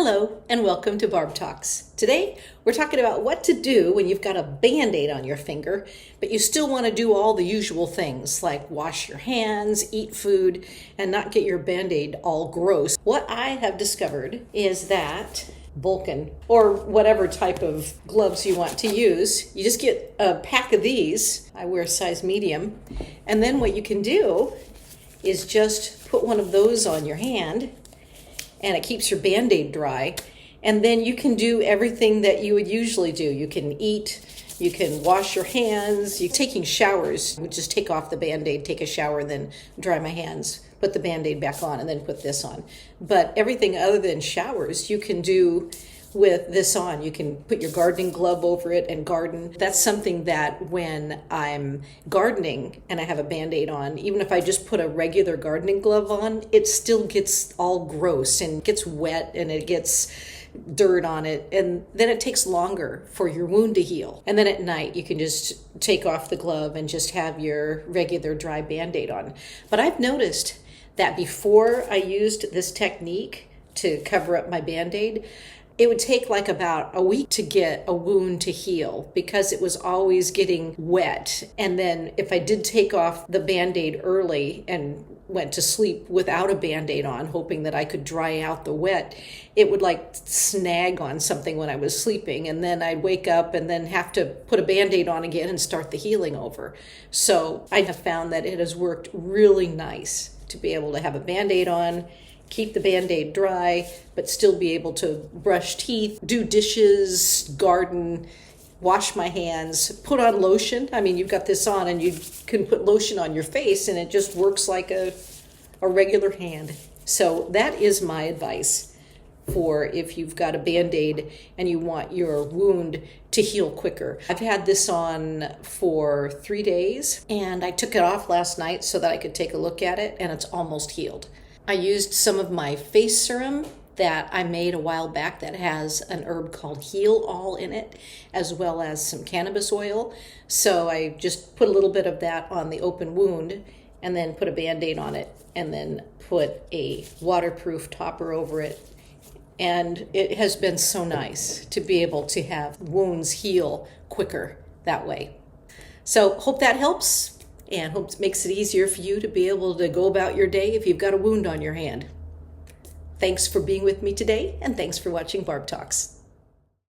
Hello and welcome to Barb Talks. Today we're talking about what to do when you've got a band-aid on your finger, but you still want to do all the usual things like wash your hands, eat food, and not get your band-aid all gross. What I have discovered is that Vulcan, or whatever type of gloves you want to use, you just get a pack of these. I wear a size medium. And then what you can do is just put one of those on your hand, and it keeps your band-aid dry. And then you can do everything that you would usually do. You can eat, you can wash your hands. You're taking showers, you just take off the band-aid, take a shower, then dry my hands, put the band-aid back on, and then put this on. But everything other than showers, you can do with this on. You can put your gardening glove over it and garden. That's something that when I'm gardening and I have a band-aid on, even if I just put a regular gardening glove on, it still gets all gross and gets wet and it gets dirt on it, and then it takes longer for your wound to heal. And then at night you can just take off the glove and just have your regular dry band-aid on. But I've noticed that before I used this technique to cover up my band-aid, it would take like about a week to get a wound to heal because it was always getting wet. And then if I did take off the band-aid early and went to sleep without a band-aid on, hoping that I could dry out the wet, it would like snag on something when I was sleeping. And then I'd wake up and then have to put a band-aid on again and start the healing over. So I have found that it has worked really nice to be able to have a band-aid on, keep the band-aid dry, but still be able to brush teeth, do dishes, garden, wash my hands, put on lotion. I mean, you've got this on and you can put lotion on your face and it just works like a regular hand. So that is my advice for if you've got a band-aid and you want your wound to heal quicker. I've had this on for 3 days and I took it off last night so that I could take a look at it, and it's almost healed. I used some of my face serum that I made a while back that has an herb called Heal All in it, as well as some cannabis oil. So I just put a little bit of that on the open wound and then put a band-aid on it and then put a waterproof topper over it. And it has been so nice to be able to have wounds heal quicker that way. So hope that helps. And hope it makes it easier for you to be able to go about your day if you've got a wound on your hand. Thanks for being with me today, and thanks for watching Barb Talks.